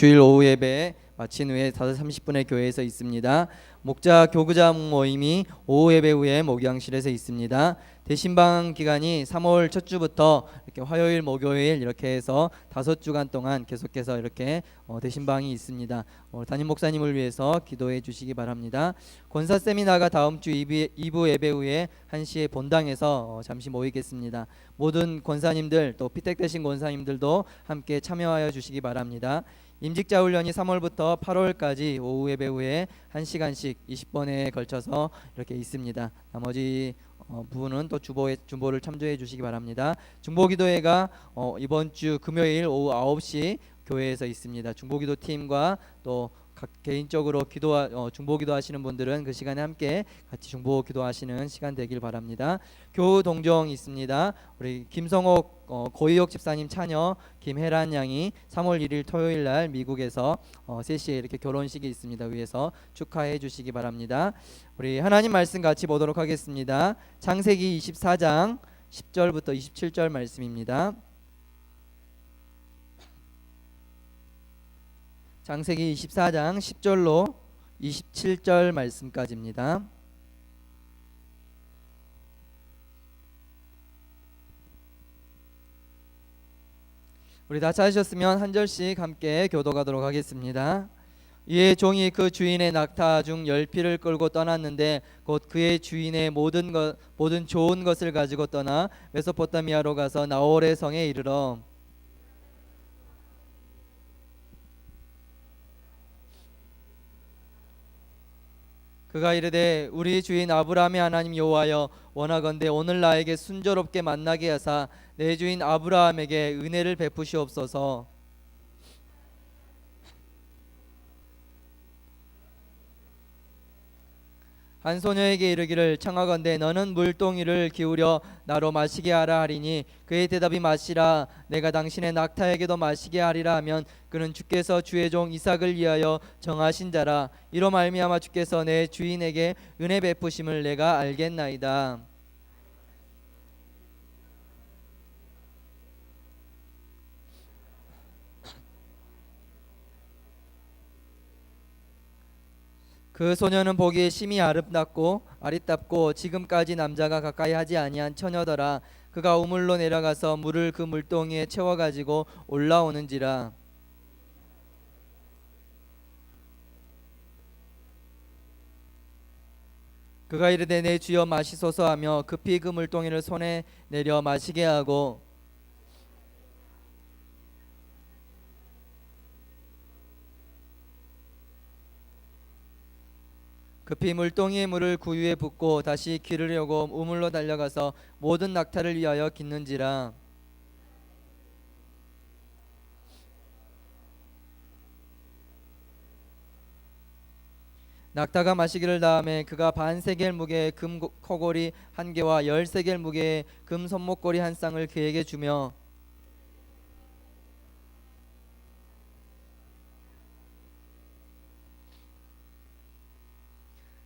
주일 오후 예배 마친 후에 5시 30분에 교회에서 있습니다. 목자 교구자 모임이 오후 예배 후에 목양실에서 있습니다. 대신방 기간이 3월 첫 주부터 이렇게 화요일, 목요일 이렇게 해서 5주간 동안 계속해서 이렇게 대신방이 있습니다. 담임 목사님을 위해서 기도해 주시기 바랍니다. 권사 세미나가 다음 주 2부 예배 후에 1시에 본당에서 잠시 모이겠습니다. 모든 권사님들 또 피택되신 권사님들도 함께 참여하여 주시기 바랍니다. 임직자 훈련이 3월부터 8월까지 오후 예배 후에 1시간씩 20번에 걸쳐서 이렇게 있습니다. 나머지 부분은 또 중보를 참조해 주시기 바랍니다. 중보기도회가 이번 주 금요일 오후 9시 교회에서 있습니다. 중보기도 팀과 또 각 개인적으로 중보기도 하시는 분들은 그 시간에 함께 같이 중보기도 하시는 시간 되길 바랍니다. 교우 동정 있습니다. 우리 김성옥 고의옥 집사님 차녀 김혜란 양이 3월 1일 토요일 날 미국에서 3시에 이렇게 결혼식이 있습니다. 위해서 축하해 주시기 바랍니다. 우리 하나님 말씀 같이 보도록 하겠습니다. 창세기 24장 10절부터 27절 말씀입니다. 창세기 24장 10절로 27절 말씀까지입니다. 우리 다 찾으셨으면 한 절씩 함께 교도가도록 하겠습니다. 이에 종이 그 주인의 낙타 중 10匹를 끌고 떠났는데 곧 그의 주인의 모든 좋은 것을 가지고 떠나 메소포타미아로 가서 나홀의 성에 이르러 그가 이르되 우리 주인 아브라함의 하나님 여호와여 원하건대 오늘 나에게 순조롭게 만나게 하사 내 주인 아브라함에게 은혜를 베푸시옵소서. 한 소녀에게 이르기를 청하건대 너는 물동이를 기울여 나로 마시게 하라 하리니 그의 대답이 마시라 내가 당신의 낙타에게도 마시게 하리라 하면 그는 주께서 주의 종 이삭을 위하여 정하신 자라 이로 말미암아 주께서 내 주인에게 은혜 베푸심을 내가 알겠나이다. 그 소녀는 보기에 심히 아리답고 지금까지 남자가 가까이 하지 아니한 처녀더라. 그가 우물로 내려가서 물을 그 물동이에 채워 가지고 올라오는지라. 그가 이르되 내 주여 마시소서 하며 급히 그 물동이를 손에 내려 마시게 하고 급히 물동이의 물을 구유에 붓고 다시 기르려고 우물로 달려가서 모든 낙타를 위하여 깃는지라. 낙타가 마시기를 다음에 그가 반세겔 무게의 금 코골이 1개와 10세겔 무게의 금 손목고리 1쌍을 그에게 주며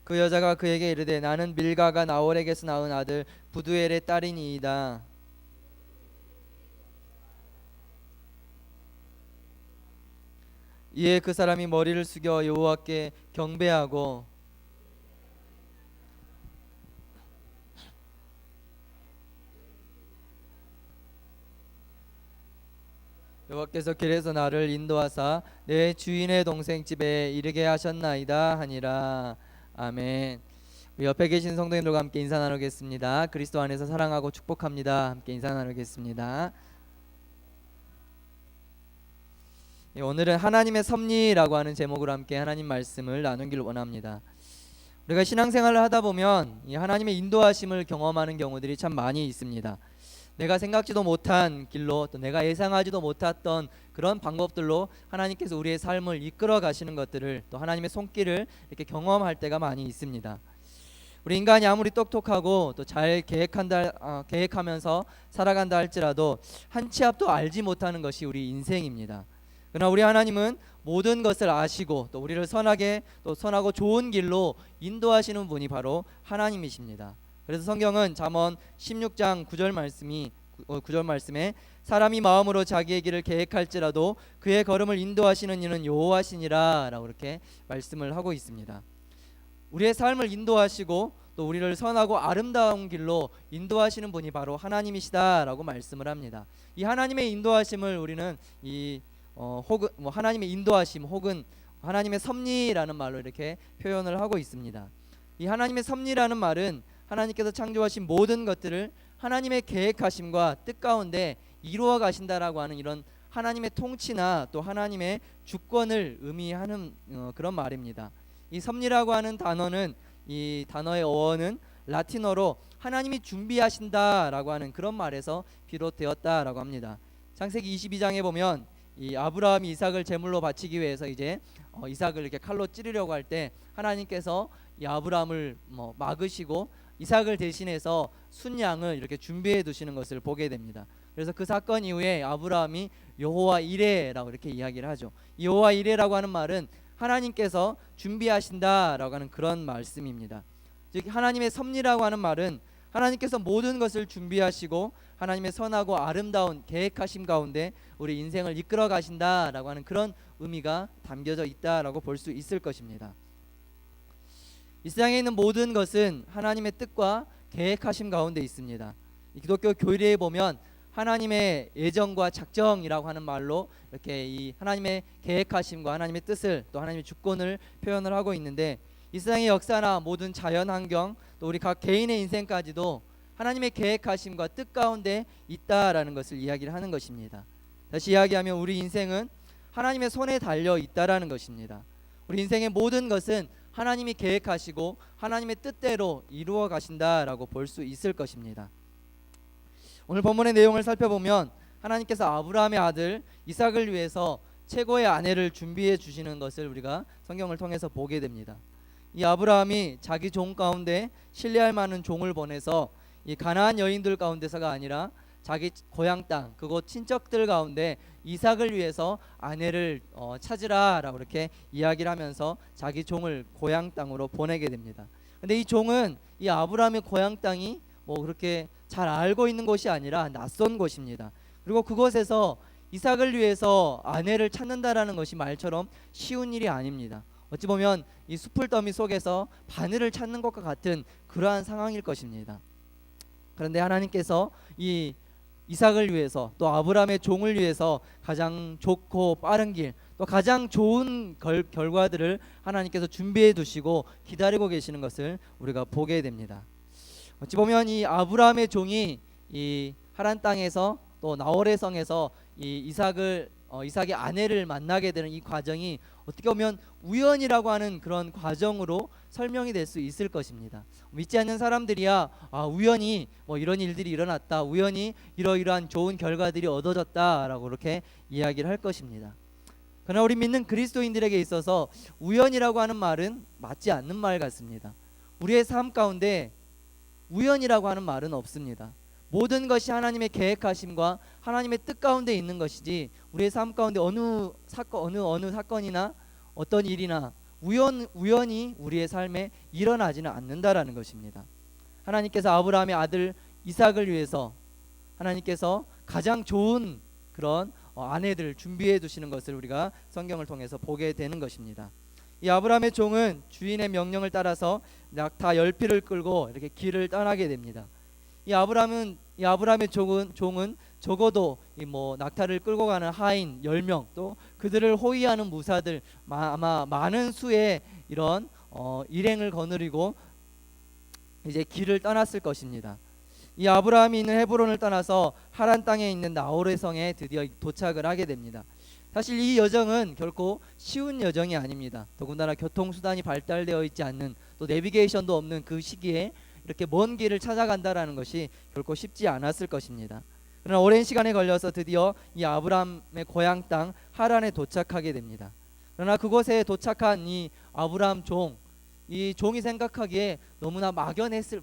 그 여자가 그에게 이르되 나는 밀가가 나홀에게서 낳은 아들 부두엘의 딸이니이다. 이에 그 사람이 머리를 숙여 여호와께 경배하고 여호와께서 길에서 나를 인도하사 내 주인의 동생 집에 이르게 하셨나이다 하니라. 아멘. 우리 옆에 계신 성도님들과 함께 인사 나누겠습니다. 그리스도 안에서 사랑하고 축복합니다. 함께 인사 나누겠습니다. 오늘은 하나님의 섭리라고 하는 제목으로 함께 하나님 말씀을 나누기를 원합니다. 우리가 신앙생활을 하다 보면 이 하나님의 인도하심을 경험하는 경우들이 참 많이 있습니다. 내가 생각지도 못한 길로 또 내가 예상하지도 못했던 그런 방법들로 하나님께서 우리의 삶을 이끌어 가시는 것들을 또 하나님의 손길을 이렇게 경험할 때가 많이 있습니다. 우리 인간이 아무리 똑똑하고 또 잘 계획하면서 살아간다 할지라도 한 치 앞도 알지 못하는 것이 우리 인생입니다. 그러나 우리 하나님은 모든 것을 아시고 또 우리를 선하고 좋은 길로 인도하시는 분이 바로 하나님이십니다. 그래서 성경은 잠언 16장 9절 말씀이 9절 말씀에 사람이 마음으로 자기의 길을 계획할지라도 그의 걸음을 인도하시는 이는 여호와시니라 라고 이렇게 말씀을 하고 있습니다. 우리의 삶을 인도하시고 또 우리를 선하고 아름다운 길로 인도하시는 분이 바로 하나님이시다라고 말씀을 합니다. 이 하나님의 인도하심을 우리는 혹은 하나님의 인도하심 혹은 하나님의 섭리라는 말로 이렇게 표현을 하고 있습니다. 이 하나님의 섭리라는 말은 하나님께서 창조하신 모든 것들을 하나님의 계획하심과 뜻 가운데 이루어 가신다라고 하는 이런 하나님의 통치나 또 하나님의 주권을 의미하는 그런 말입니다. 이 섭리라고 하는 단어는 이 단어의 어원은 라틴어로 하나님이 준비하신다라고 하는 그런 말에서 비롯되었다라고 합니다. 창세기 22장에 보면 이 아브라함이 이삭을 제물로 바치기 위해서 이제 이삭을 이렇게 칼로 찌르려고 할 때 하나님께서 이 아브라함을 막으시고 이삭을 대신해서 순양을 이렇게 준비해 두시는 것을 보게 됩니다. 그래서 그 사건 이후에 아브라함이 여호와 이레라고 이렇게 이야기를 하죠. 여호와 이레라고 하는 말은 하나님께서 준비하신다라고 하는 그런 말씀입니다. 즉 하나님의 섭리라고 하는 말은 하나님께서 모든 것을 준비하시고 하나님의 선하고 아름다운 계획하심 가운데 우리 인생을 이끌어 가신다라고 하는 그런 의미가 담겨져 있다라고 볼 수 있을 것입니다. 이 세상에 있는 모든 것은 하나님의 뜻과 계획하심 가운데 있습니다. 이 기독교 교리에 보면 하나님의 예정과 작정이라고 하는 말로 이렇게 이 하나님의 계획하심과 하나님의 뜻을 또 하나님의 주권을 표현을 하고 있는데, 이 세상의 역사나 모든 자연 환경 또 우리 각 개인의 인생까지도 하나님의 계획하심과 뜻 가운데 있다라는 것을 이야기를 하는 것입니다. 다시 이야기하면 우리 인생은 하나님의 손에 달려 있다라는 것입니다. 우리 인생의 모든 것은 하나님이 계획하시고 하나님의 뜻대로 이루어 가신다라고 볼 수 있을 것입니다. 오늘 본문의 내용을 살펴보면 하나님께서 아브라함의 아들 이삭을 위해서 최고의 아내를 준비해 주시는 것을 우리가 성경을 통해서 보게 됩니다. 이 아브라함이 자기 종 가운데 신뢰할 만한 종을 보내서 이 가나안 여인들 가운데서가 아니라 자기 고향 땅 그곳 친척들 가운데 이삭을 위해서 아내를 찾으라라고 이렇게 이야기를 하면서 자기 종을 고향 땅으로 보내게 됩니다. 근데 이 종은 이 아브라함의 고향 땅이 그렇게 잘 알고 있는 곳이 아니라 낯선 곳입니다. 그리고 그곳에서 이삭을 위해서 아내를 찾는다라는 것이 말처럼 쉬운 일이 아닙니다. 어찌 보면 이 숲풀더미 속에서 바늘을 찾는 것과 같은 그러한 상황일 것입니다. 그런데 하나님께서 이 이삭을 위해서 또 아브라함의 종을 위해서 가장 좋고 빠른 길 또 가장 좋은 결과들을 하나님께서 준비해 두시고 기다리고 계시는 것을 우리가 보게 됩니다. 어찌 보면 이 아브라함의 종이 이 하란 땅에서 또 나홀의 성에서 이 이삭의 아내를 만나게 되는 이 과정이 어떻게 보면 우연이라고 하는 그런 과정으로 설명이 될 수 있을 것입니다. 믿지 않는 사람들이야 우연히 이런 일들이 일어났다, 우연히 이러이러한 좋은 결과들이 얻어졌다라고 이렇게 이야기를 할 것입니다. 그러나 우리 믿는 그리스도인들에게 있어서 우연이라고 하는 말은 맞지 않는 말 같습니다. 우리의 삶 가운데 우연이라고 하는 말은 없습니다. 모든 것이 하나님의 계획하심과 하나님의 뜻 가운데 있는 것이지 우리의 삶 가운데 어느 사건이나 어떤 일이나 우연히 우리의 삶에 일어나지는 않는다라는 것입니다. 하나님께서 아브라함의 아들 이삭을 위해서 하나님께서 가장 좋은 그런 아내들을 준비해 두시는 것을 우리가 성경을 통해서 보게 되는 것입니다. 이 아브라함의 종은 주인의 명령을 따라서 낙타 10피를 끌고 이렇게 길을 떠나게 됩니다. 이 아브라함의 종은 적어도 낙타를 끌고 가는 하인 10명 또 그들을 호위하는 무사들 아마 많은 수의 이런 일행을 거느리고 이제 길을 떠났을 것입니다. 이 아브라함이 있는 헤브론을 떠나서 하란 땅에 있는 나홀의 성에 드디어 도착을 하게 됩니다. 사실 이 여정은 결코 쉬운 여정이 아닙니다. 더군다나 교통수단이 발달되어 있지 않는 또 내비게이션도 없는 그 시기에 이렇게 먼 길을 찾아간다라는 것이 결코 쉽지 않았을 것입니다. 그러나 오랜 시간에 걸려서 드디어 이 아브라함의 고향 땅 하란에 도착하게 됩니다. 그러나 그곳에 도착한 이 아브라함 이 종이 생각하기에 너무나 막연했을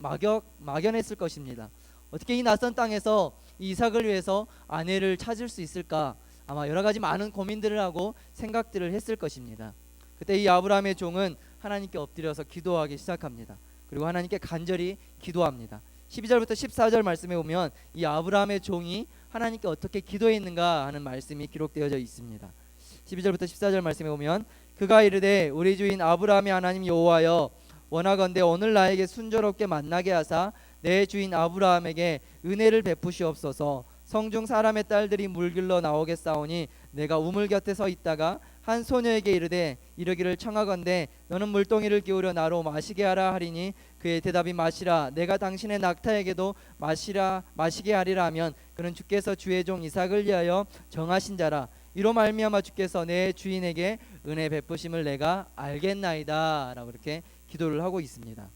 것입니다. 어떻게 이 낯선 땅에서 이 이삭을 위해서 아내를 찾을 수 있을까? 아마 여러 가지 많은 고민들을 하고 생각들을 했을 것입니다. 그때 이 아브라함의 종은 하나님께 엎드려서 기도하기 시작합니다. 그리고 하나님께 간절히 기도합니다. 12절부터 14절 말씀에 보면 이 아브라함의 종이 하나님께 어떻게 기도했는가 하는 말씀이 기록되어져 있습니다. 12절부터 14절 말씀에 보면 그가 이르되 우리 주인 아브라함의 하나님 여호와여 원하건대 오늘 나에게 순조롭게 만나게 하사 내 주인 아브라함에게 은혜를 베푸시옵소서. 성중 사람의 딸들이 물길로 나오겠사오니 내가 우물 곁에 서 있다가 한 소녀에게 이르기를 청하건대 너는 물동이를 기울여 나로 마시게 하라 하리니 그의 대답이 마시라. 내가 당신의 낙타에게도 마시게 하리라 하면 그는 주께서 주의 종 이삭을 위하여 정하신 자라. 이로 말미암아 주께서 내 주인에게 은혜 베푸심을 내가 알겠나이다 라고 이렇게 기도를 하고 있습니다.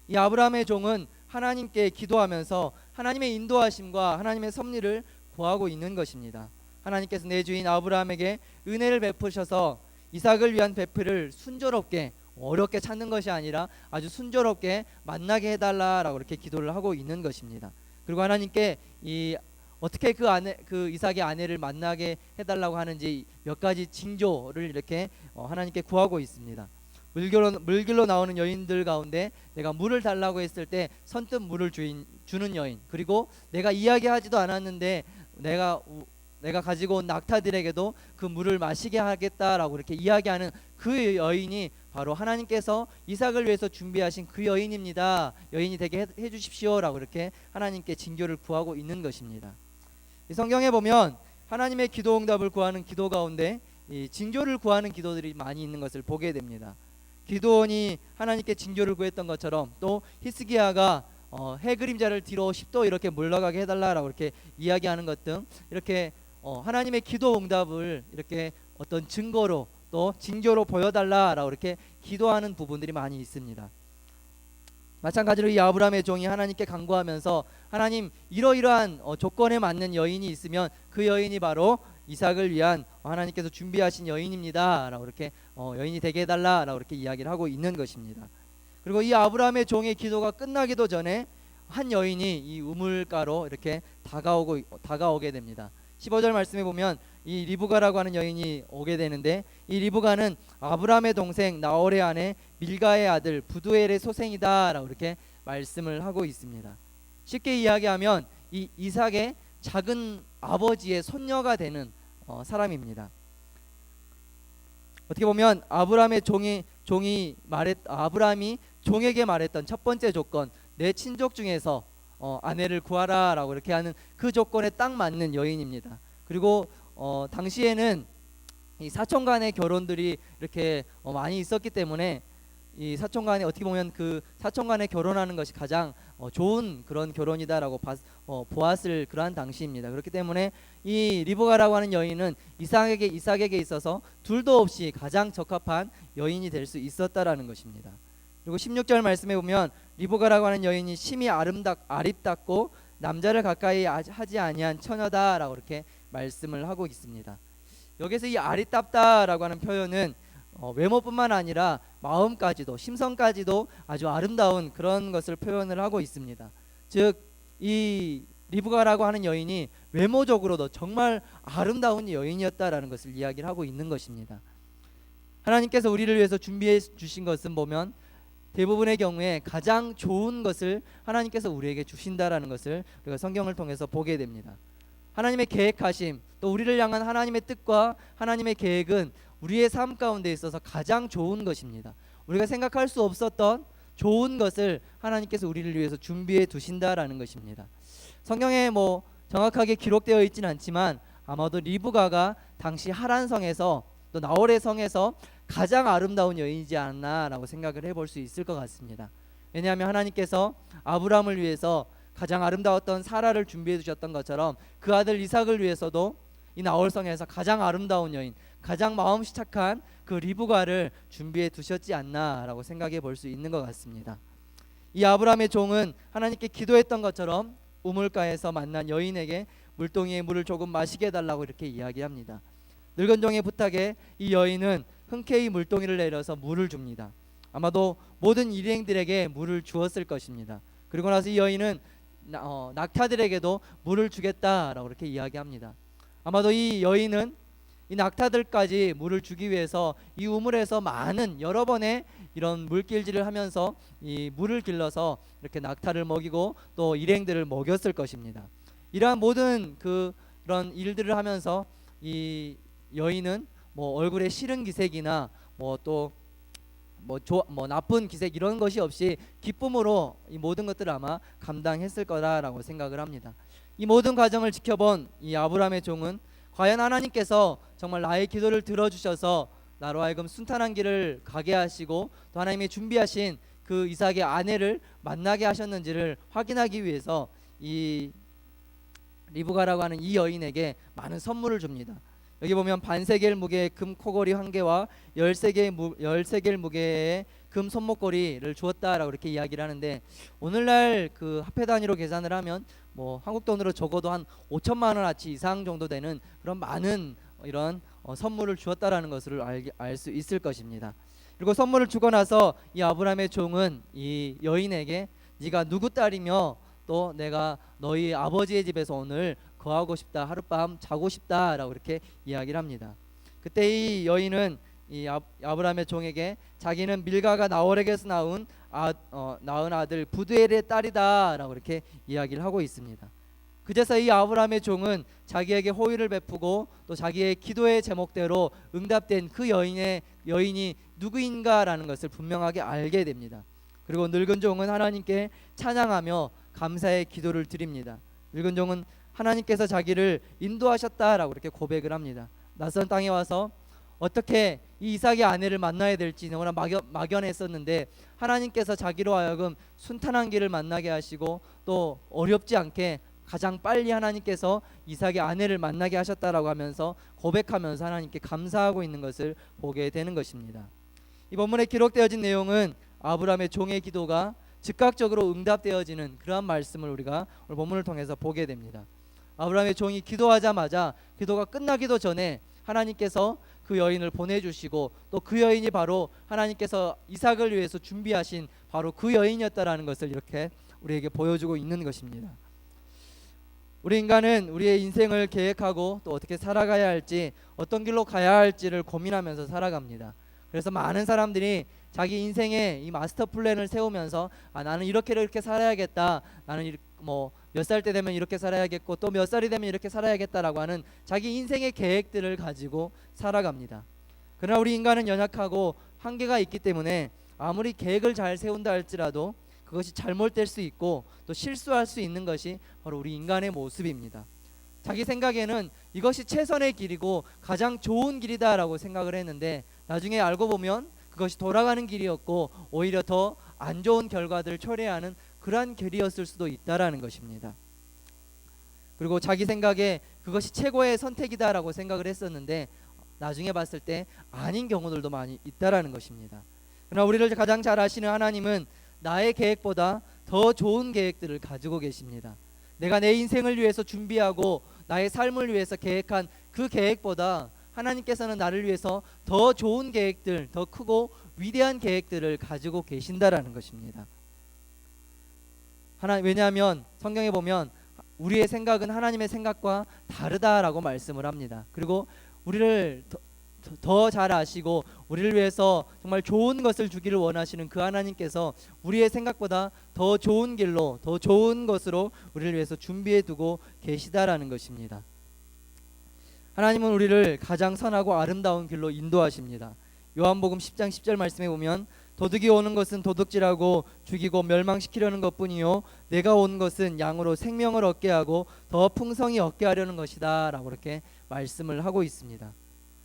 이 아브라함의 종은 하나님께 기도하면서 하나님의 인도하심과 하나님의 섭리를 구하고 있는 것입니다. 하나님께서 내 주인 아브라함에게 은혜를 베푸셔서 이삭을 위한 배필을 순조롭게 어렵게 찾는 것이 아니라 아주 순조롭게 만나게 해달라라고 이렇게 기도를 하고 있는 것입니다. 그리고 하나님께 어떻게 그 이삭의 아내를 만나게 해달라고 하는지 몇 가지 징조를 이렇게 하나님께 구하고 있습니다. 물길로 나오는 여인들 가운데 내가 물을 달라고 했을 때 선뜻 물을 주는 여인, 그리고 내가 이야기하지도 않았는데 내가 가지고 온 낙타들에게도 그 물을 마시게 하겠다라고 이렇게 이야기하는 그 여인이 바로 하나님께서 이삭을 위해서 준비하신 그 여인입니다. 여인이 되게 해주십시오라고 이렇게 하나님께 징조를 구하고 있는 것입니다. 이 성경에 보면 하나님의 기도 응답을 구하는 기도 가운데 이 징조를 구하는 기도들이 많이 있는 것을 보게 됩니다. 기도원이 하나님께 징조를 구했던 것처럼 또 히스기야가 해 그림자를 뒤로 10도 이렇게 물러가게 해달라라고 이렇게 이야기하는 것 등 이렇게 하나님의 기도 응답을 이렇게 어떤 증거로 또 징조로 보여달라라고 이렇게 기도하는 부분들이 많이 있습니다. 마찬가지로 이 아브라함의 종이 하나님께 간구하면서 하나님 이러이러한 조건에 맞는 여인이 있으면 그 여인이 바로 이삭을 위한 하나님께서 준비하신 여인입니다 라고 이렇게 여인이 되게 해달라 라고 이렇게 이야기를 하고 있는 것입니다. 그리고 이 아브라함의 종의 기도가 끝나기도 전에 한 여인이 이 우물가로 이렇게 다가오게 됩니다. 15절 말씀에 보면 이 리브가라고 하는 여인이 오게 되는데 이 리브가는 아브라함의 동생 나홀의 아내 밀가의 아들 부두엘의 소생이다 라고 이렇게 말씀을 하고 있습니다. 쉽게 이야기하면 이 이삭의 작은 아버지의 손녀가 되는 사람입니다. 어떻게 보면 아브라함의 아브라함이 종에게 말했던 첫 번째 조건, 내 친족 중에서 아내를 구하라 라고 이렇게 하는 그 조건에 딱 맞는 여인입니다. 그리고 당시에는 이 사촌 간의 결혼들이 이렇게 많이 있었기 때문에 이 사촌 간에 어떻게 보면 그 사촌 간에 결혼하는 것이 가장 좋은 그런 결혼이다라고 보았을 그러한 당시입니다. 그렇기 때문에 이 리브가라고 하는 여인은 이삭에게 있어서 둘도 없이 가장 적합한 여인이 될 수 있었다라는 것입니다. 그리고 16절 말씀에 보면 리브가라고 하는 여인이 심히 아립답고 남자를 가까이 하지 아니한 처녀다라고 이렇게 말씀을 하고 있습니다. 여기서 이 아립답다라고 하는 표현은 외모뿐만 아니라 마음까지도 심성까지도 아주 아름다운 그런 것을 표현을 하고 있습니다. 즉 이 리브가라고 하는 여인이 외모적으로도 정말 아름다운 여인이었다라는 것을 이야기를 하고 있는 것입니다. 하나님께서 우리를 위해서 준비해 주신 것은 보면 대부분의 경우에 가장 좋은 것을 하나님께서 우리에게 주신다라는 것을 우리가 성경을 통해서 보게 됩니다. 하나님의 계획하심, 또 우리를 향한 하나님의 뜻과 하나님의 계획은 우리의 삶 가운데 있어서 가장 좋은 것입니다. 우리가 생각할 수 없었던 좋은 것을 하나님께서 우리를 위해서 준비해 두신다라는 것입니다. 성경에 정확하게 기록되어 있지는 않지만 아마도 리브가가 당시 하란 성에서 또 나홀의 성에서 가장 아름다운 여인이지 않나라고 생각을 해볼 수 있을 것 같습니다. 왜냐하면 하나님께서 아브라함을 위해서 가장 아름다웠던 사라를 준비해 주셨던 것처럼 그 아들 이삭을 위해서도 이 나홀성에서 가장 아름다운 여인, 가장 마음씨 착한 그 리브가를 준비해 두셨지 않나라고 생각해 볼 수 있는 것 같습니다. 이 아브라함의 종은 하나님께 기도했던 것처럼 우물가에서 만난 여인에게 물동이에 물을 조금 마시게 해달라고 이렇게 이야기합니다. 늙은 종의 부탁에 이 여인은 흔쾌히 물동이를 내려서 물을 줍니다. 아마도 모든 일행들에게 물을 주었을 것입니다. 그리고 나서 이 여인은 낙타들에게도 물을 주겠다라고 이렇게 이야기합니다. 아마도 이 여인은 이 낙타들까지 물을 주기 위해서 이 우물에서 많은 여러 번의 이런 물길질을 하면서 이 물을 길러서 이렇게 낙타를 먹이고 또 일행들을 먹였을 것입니다. 이러한 모든 그런 일들을 하면서 이 여인은 뭐 얼굴에 싫은 기색이나 뭐 나쁜 기색 이런 것이 없이 기쁨으로 이 모든 것들을 아마 감당했을 거라라고 생각을 합니다. 이 모든 과정을 지켜본 이 아브라함의 종은 과연 하나님께서 정말 나의 기도를 들어주셔서 나로 하여금 순탄한 길을 가게 하시고 또 하나님이 준비하신 그 이삭의 아내를 만나게 하셨는지를 확인하기 위해서 이 리브가라고 하는 이 여인에게 많은 선물을 줍니다. 여기 보면 반세겔 무게의 금 코걸이 한 개와 13개의 무게의 금 손목걸이를 주었다라고 이렇게 이야기를 하는데, 오늘날 그 화폐 단위로 계산을 하면 뭐 한국 돈으로 적어도 한 5천만 원어치 이상 정도 되는 그런 많은 이런 선물을 주었다라는 것을 알 수 있을 것입니다. 그리고 선물을 주고 나서 이 아브라함의 종은 이 여인에게 네가 누구 딸이며 또 내가 너희 아버지의 집에서 오늘 거하고 싶다, 하룻밤 자고 싶다라고 이렇게 이야기를 합니다. 그때 이 여인은 이 아브라함의 종에게 자기는 밀가가 나홀에게서 낳은 아들 부두엘의 딸이다라고 이렇게 이야기를 하고 있습니다. 그제서 이 아브라함의 종은 자기에게 호의를 베푸고 또 자기의 기도의 제목대로 응답된 그 여인이 누구인가라는 것을 분명하게 알게 됩니다. 그리고 늙은 종은 하나님께 찬양하며 감사의 기도를 드립니다. 늙은 종은 하나님께서 자기를 인도하셨다라고 이렇게 고백을 합니다. 낯선 땅에 와서 어떻게 이 이삭의 아내를 만나야 될지 너무나 막연했었는데 하나님께서 자기로 하여금 순탄한 길을 만나게 하시고 또 어렵지 않게 가장 빨리 하나님께서 이삭의 아내를 만나게 하셨다라고 하면서 고백하면서 하나님께 감사하고 있는 것을 보게 되는 것입니다. 이 본문에 기록되어진 내용은 아브라함의 종의 기도가 즉각적으로 응답되어지는 그러한 말씀을 우리가 오늘 본문을 통해서 보게 됩니다. 아브라함의 종이 기도하자마자 기도가 끝나기도 전에 하나님께서 그 여인을 보내주시고 또 그 여인이 바로 하나님께서 이삭을 위해서 준비하신 바로 그 여인이었다라는 것을 이렇게 우리에게 보여주고 있는 것입니다. 우리 인간은 우리의 인생을 계획하고 또 어떻게 살아가야 할지, 어떤 길로 가야 할지를 고민하면서 살아갑니다. 그래서 많은 사람들이 자기 인생에 이 마스터 플랜을 세우면서 나는 이렇게 살아야겠다, 나는 뭐 몇 살 때 되면 이렇게 살아야겠고 또 몇 살이 되면 이렇게 살아야겠다라고 하는 자기 인생의 계획들을 가지고 살아갑니다. 그러나 우리 인간은 연약하고 한계가 있기 때문에 아무리 계획을 잘 세운다 할지라도 그것이 잘못될 수 있고 또 실수할 수 있는 것이 바로 우리 인간의 모습입니다. 자기 생각에는 이것이 최선의 길이고 가장 좋은 길이다라고 생각을 했는데 나중에 알고 보면 그것이 돌아가는 길이었고 오히려 더 안 좋은 결과들을 초래하는 그러한 길이었을 수도 있다라는 것입니다. 그리고 자기 생각에 그것이 최고의 선택이다라고 생각을 했었는데 나중에 봤을 때 아닌 경우들도 많이 있다라는 것입니다. 그러나 우리를 가장 잘 아시는 하나님은 나의 계획보다 더 좋은 계획들을 가지고 계십니다. 내가 내 인생을 위해서 준비하고 나의 삶을 위해서 계획한 그 계획보다 하나님께서는 나를 위해서 더 좋은 계획들, 더 크고 위대한 계획들을 가지고 계신다라는 것입니다. 왜냐하면 성경에 보면 우리의 생각은 하나님의 생각과 다르다라고 말씀을 합니다. 그리고 우리를 더 잘 아시고 우리를 위해서 정말 좋은 것을 주기를 원하시는 그 하나님께서 우리의 생각보다 더 좋은 길로, 더 좋은 것으로 우리를 위해서 준비해 두고 계시다라는 것입니다. 하나님은 우리를 가장 선하고 아름다운 길로 인도하십니다. 요한복음 10장 10절 말씀에 보면 도둑이 오는 것은 도둑질하고 죽이고 멸망시키려는 것뿐이요 내가 온 것은 양으로 생명을 얻게 하고 더 풍성히 얻게 하려는 것이다 라고 이렇게 말씀을 하고 있습니다.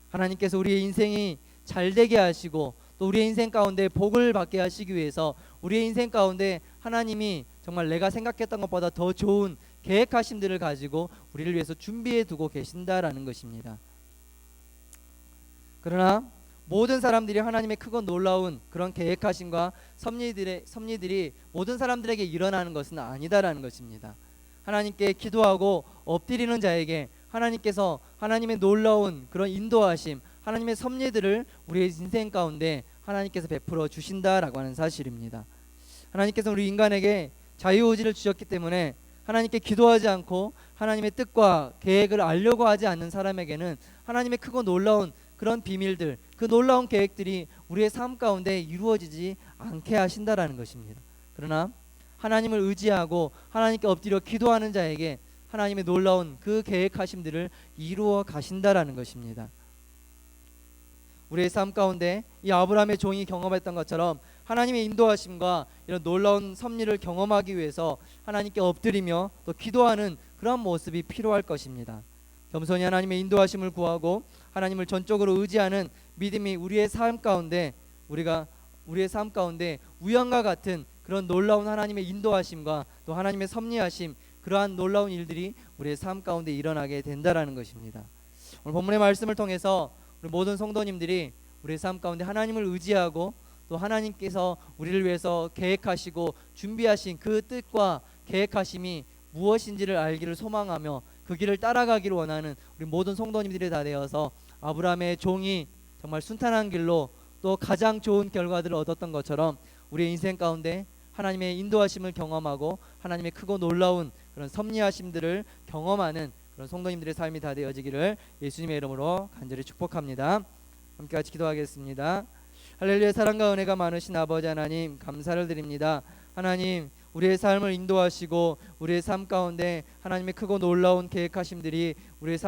하나님께서 우리의 인생이 잘되게 하시고 또 우리의 인생 가운데 복을 받게 하시기 위해서 우리의 인생 가운데 하나님이 정말 내가 생각했던 것보다 더 좋은 계획하심들을 가지고 우리를 위해서 준비해 두고 계신다라는 것입니다. 그러나 모든 사람들이 하나님의 크고 놀라운 그런 계획하심과 섭리들이 모든 사람들에게 일어나는 것은 아니다라는 것입니다. 하나님께 기도하고 엎드리는 자에게 하나님께서 하나님의 놀라운 그런 인도하심, 하나님의 섭리들을 우리의 인생 가운데 하나님께서 베풀어 주신다라고 하는 사실입니다. 하나님께서 우리 인간에게 자유의지를 주셨기 때문에 하나님께 기도하지 않고 하나님의 뜻과 계획을 알려고 하지 않는 사람에게는 하나님의 크고 놀라운 그런 비밀들, 그 놀라운 계획들이 우리의 삶 가운데 이루어지지 않게 하신다라는 것입니다. 그러나 하나님을 의지하고 하나님께 엎드려 기도하는 자에게 하나님의 놀라운 그 계획하심들을 이루어 가신다라는 것입니다. 우리의 삶 가운데 이 아브라함의 종이 경험했던 것처럼 하나님의 인도하심과 이런 놀라운 섭리를 경험하기 위해서 하나님께 엎드리며 또 기도하는 그런 모습이 필요할 것입니다. 겸손히 하나님의 인도하심을 구하고 하나님을 전적으로 의지하는 믿음이 우리의 삶 가운데 우리의 삶 가운데 우연과 같은 그런 놀라운 하나님의 인도하심과 또 하나님의 섭리하심, 그러한 놀라운 일들이 우리의 삶 가운데 일어나게 된다라는 것입니다. 오늘 본문의 말씀을 통해서 우리 모든 성도님들이 우리의 삶 가운데 하나님을 의지하고 또 하나님께서 우리를 위해서 계획하시고 준비하신 그 뜻과 계획하심이 무엇인지를 알기를 소망하며 그 길을 따라가기를 원하는 우리 모든 성도님들이 다 되어서 아브라함의 종이 정말 순탄한 길로 또 가장 좋은 결과들을 얻었던 것처럼 우리의 인생 가운데 하나님의 인도하심을 경험하고 하나님의 크고 놀라운 그런 섭리하심들을 경험하는 그런 성도님들의 삶이 다 되어지기를 예수님의 이름으로 간절히 축복합니다. 함께 같이 기도하겠습니다. 할렐루야. 사랑과 은혜가 많으신 아버지 하나님, 감사를 드립니다. 하나님, 우리의 삶을 인도하시고 우리의 삶 가운데 하나님의 크고 놀라운 계획하심들이 우리의 삶